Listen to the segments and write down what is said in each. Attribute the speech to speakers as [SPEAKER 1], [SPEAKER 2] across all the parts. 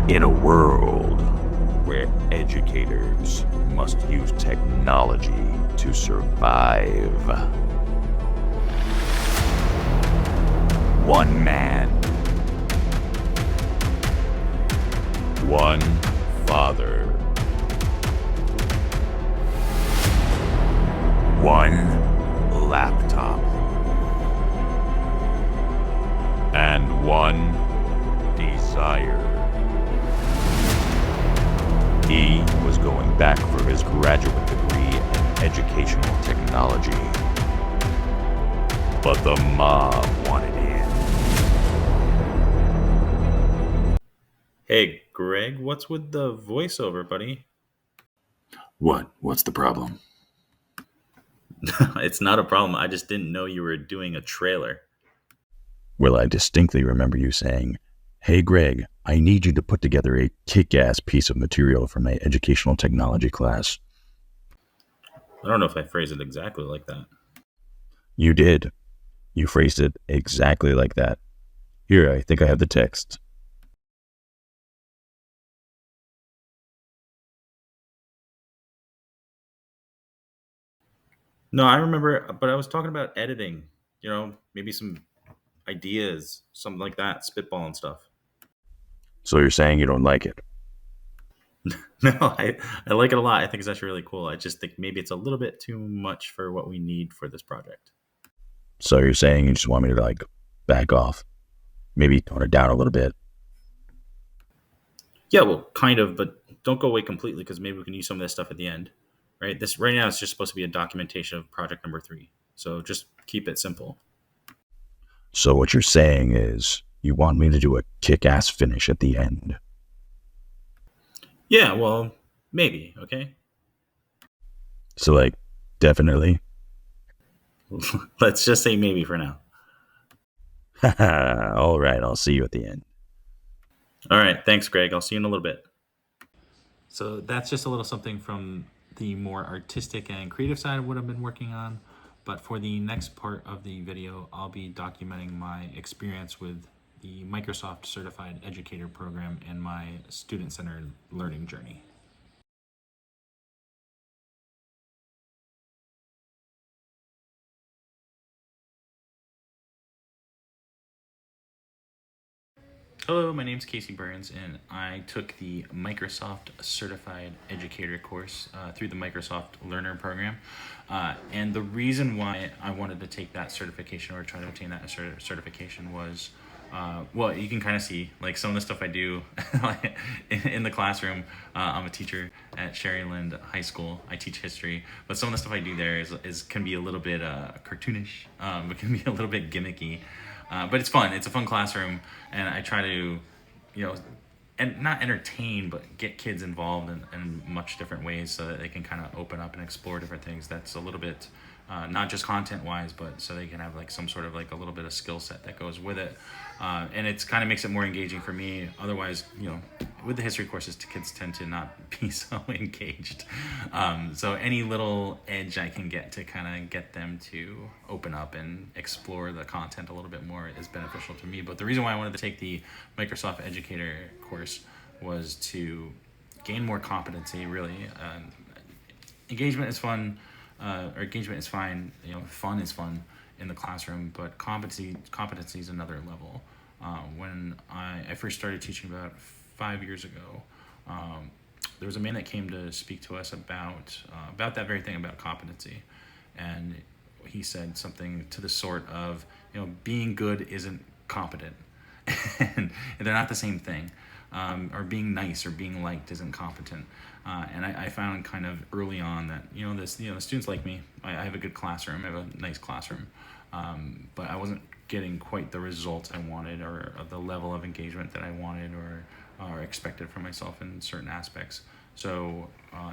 [SPEAKER 1] In a world where educators must use technology to survive, one man, one father, one laptop, and one desire. He was going back for his graduate degree in educational technology. But the mob wanted in.
[SPEAKER 2] Hey, Greg, what's with the voiceover, buddy?
[SPEAKER 1] What? What's the problem?
[SPEAKER 2] It's not a problem. I just didn't know you were doing a trailer.
[SPEAKER 1] Well, I distinctly remember you saying, "Hey Greg, I need you to put together a kick-ass piece of material for my educational technology class."
[SPEAKER 2] I don't know if I phrased it exactly like that.
[SPEAKER 1] You did. You phrased it exactly like that. Here, I think I have the text.
[SPEAKER 2] No, I remember, but I was talking about editing, maybe some ideas, something like that, spitball and stuff.
[SPEAKER 1] So you're saying you don't like it?
[SPEAKER 2] No, I like it a lot. I think it's actually really cool. I just think maybe it's a little bit too much for what we need for this project.
[SPEAKER 1] So you're saying you just want me to back off? Maybe tone it down a little bit?
[SPEAKER 2] Yeah, well, kind of, but don't go away completely because maybe we can use some of this stuff at the end, right? This right now is just supposed to be a documentation of project number 3, so just keep it simple.
[SPEAKER 1] So what you're saying is you want me to do a kick-ass finish at the end.
[SPEAKER 2] Yeah, well, maybe. Okay,
[SPEAKER 1] So definitely.
[SPEAKER 2] let's just say maybe for now.
[SPEAKER 1] All right, I'll see you at the end.
[SPEAKER 2] All right, thanks, Greg. I'll see you in a little bit. So that's just a little something from the more artistic and creative side of what I've been working on. But for the next part of the video, I'll be documenting my experience with the Microsoft Certified Educator program and my student-centered learning journey. Hello, my name is Casey Burns, and I took the Microsoft Certified Educator course through the Microsoft Learner program. And the reason why I wanted to take that certification or try to obtain that certification was, well, you can kind of see like some of the stuff I do in the classroom. I'm a teacher at Sherryland High School. I teach history, but some of the stuff I do there is can be a little bit cartoonish. It can be a little bit gimmicky. But it's fun. It's a fun classroom, and I try to, and not entertain, but get kids involved in much different ways so that they can kind of open up and explore different things. That's a little bit, not just content wise, but so they can have some sort of a little bit of skill set that goes with it. And it's kind of makes it more engaging for me. Otherwise, with the history courses, kids tend to not be so engaged. So any little edge I can get to kind of get them to open up and explore the content a little bit more is beneficial to me. But the reason why I wanted to take the Microsoft Educator course was to gain more competency, really. Engagement is fun, or engagement is fine. Fun is fun in the classroom, but competency is another level. When I first started teaching about 5 years ago, there was a man that came to speak to us about that very thing, about competency, and he said something to the sort of, being good isn't competent, and they're not the same thing. Or being nice or being liked isn't competent. And I found kind of early on that the students like me. I have a good classroom. I have a nice classroom, but I wasn't getting quite the results I wanted, or the level of engagement that I wanted or expected from myself in certain aspects. So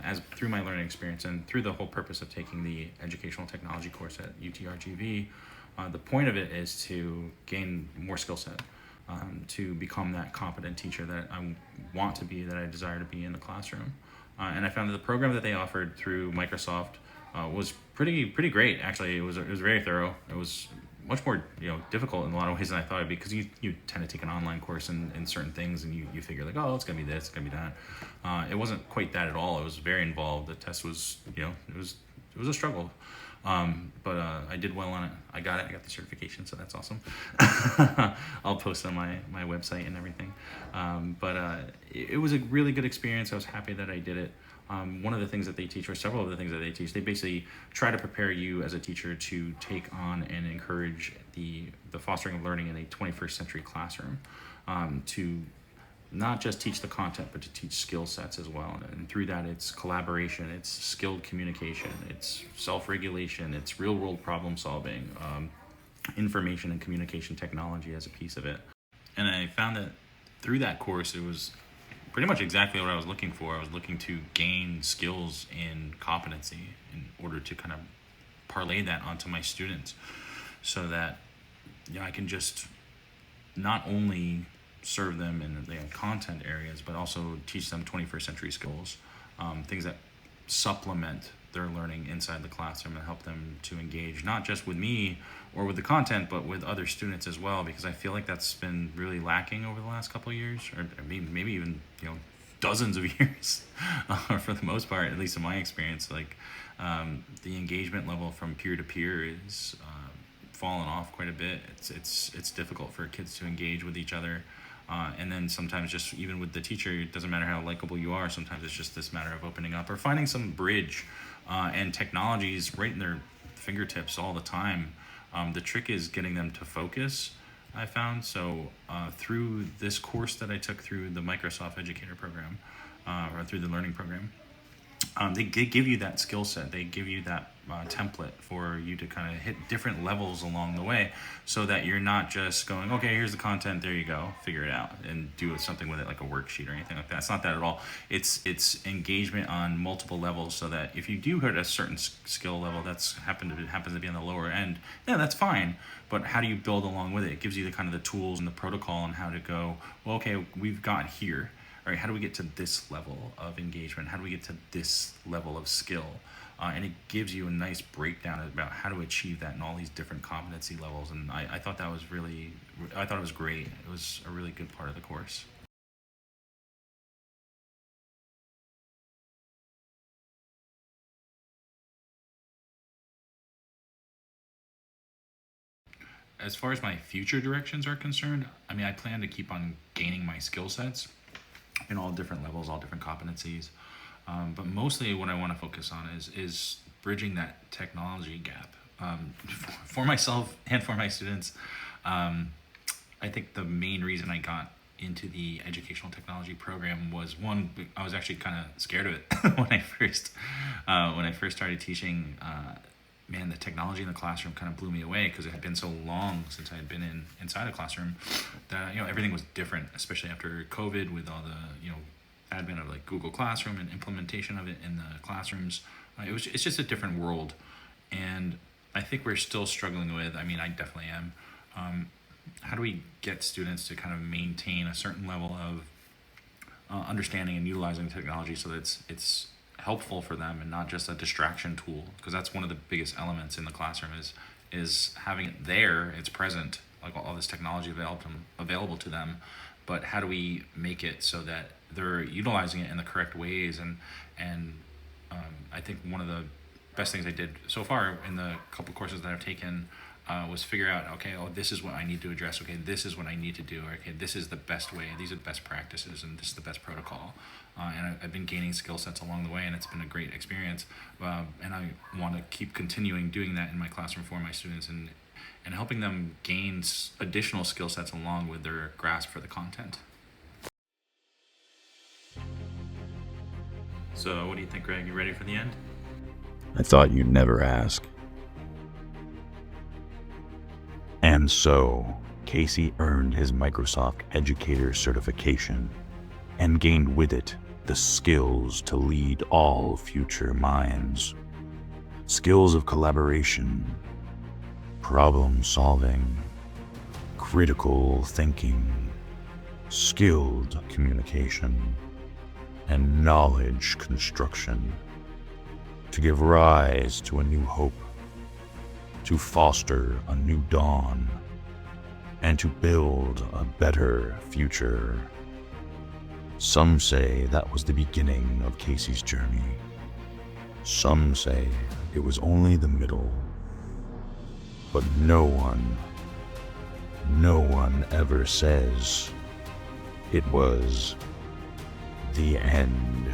[SPEAKER 2] as through my learning experience and through the whole purpose of taking the educational technology course at UTRGV, the point of it is to gain more skill set. To become that competent teacher that I want to be, that I desire to be in the classroom. And I found that the program that they offered through Microsoft was pretty great. Actually, it was very thorough. It was much more difficult in a lot of ways than I thought it'd be, because you tend to take an online course in certain things, and you figure like, oh, it's gonna be this, it's gonna be that. It wasn't quite that at all. It was very involved. The test was it was a struggle. But I did well on it. I got it. I got the certification, so that's awesome. I'll post on my website and everything. It was a really good experience. I was happy that I did it. One of the things that they teach, or several of the things that they teach, they basically try to prepare you as a teacher to take on and encourage the fostering of learning in a 21st century classroom, to not just teach the content, but to teach skill sets as well. And through that, it's collaboration, it's skilled communication, it's self-regulation, it's real-world problem solving, information and communication technology as a piece of it. And I found that through that course, it was pretty much exactly what I was looking for. I was looking to gain skills in competency in order to kind of parlay that onto my students, so that I can just not only serve them in the content areas, but also teach them 21st century skills, things that supplement their learning inside the classroom and help them to engage not just with me or with the content, but with other students as well, because I feel like that's been really lacking over the last couple of years, or maybe even dozens of years, for the most part, at least in my experience. Like, the engagement level from peer to peer is fallen off quite a bit. It's difficult for kids to engage with each other. And then sometimes just even with the teacher, it doesn't matter how likable you are. Sometimes it's just this matter of opening up or finding some bridge, and technologies right in their fingertips all the time. The trick is getting them to focus, I found. So through this course that I took through the Microsoft Educator program, or through the learning program, they give you that skill set. They give you that template for you to kind of hit different levels along the way, so that you're not just going, okay, here's the content, there you go, figure it out, and do something with it like a worksheet or anything like that. It's not that at all. It's engagement on multiple levels, so that if you do hit a certain skill level happens to be on the lower end, that's fine. But how do you build along with it? It gives you the kind of the tools and the protocol on how to go, well, okay, we've got here. All right, how do we get to this level of engagement? How do we get to this level of skill? And it gives you a nice breakdown about how to achieve that in all these different competency levels. And I thought that was I thought it was great. It was a really good part of the course. As far as my future directions are concerned, I plan to keep on gaining my skill sets in all different levels, all different competencies. But mostly what I want to focus on is bridging that technology gap, for myself and for my students. I think the main reason I got into the educational technology program was, one, I was actually kind of scared of it when I first started teaching. Man, the technology in the classroom kind of blew me away, because it had been so long since I had been inside a classroom that everything was different, especially after COVID, with all the advent of like Google Classroom and implementation of it in the classrooms. It's just a different world, and I think we're still struggling with. I definitely am. How do we get students to kind of maintain a certain level of understanding and utilizing technology, so that it's helpful for them and not just a distraction tool? Because that's one of the biggest elements in the classroom is having it there, it's present, like all this technology available to them. But how do we make it so that they're utilizing it in the correct ways? And I think one of the best things I did so far in the couple courses that I've taken was figure out, okay, this is what I need to address. Okay, this is what I need to do. Okay, this is the best way. These are the best practices, and this is the best protocol. And I've been gaining skill sets along the way, and it's been a great experience. And I want to keep continuing doing that in my classroom for my students, and helping them gain additional skill sets along with their grasp for the content. So what do you think, Greg? You ready for the end?
[SPEAKER 1] I thought you'd never ask. And so, Casey earned his Microsoft Educator certification and gained with it the skills to lead all future minds. Skills of collaboration, problem solving, critical thinking, skilled communication, and knowledge construction, to give rise to a new hope, to foster a new dawn, and to build a better future. Some say that was the beginning of Casey's journey. Some say it was only the middle. But no one ever says it was the end.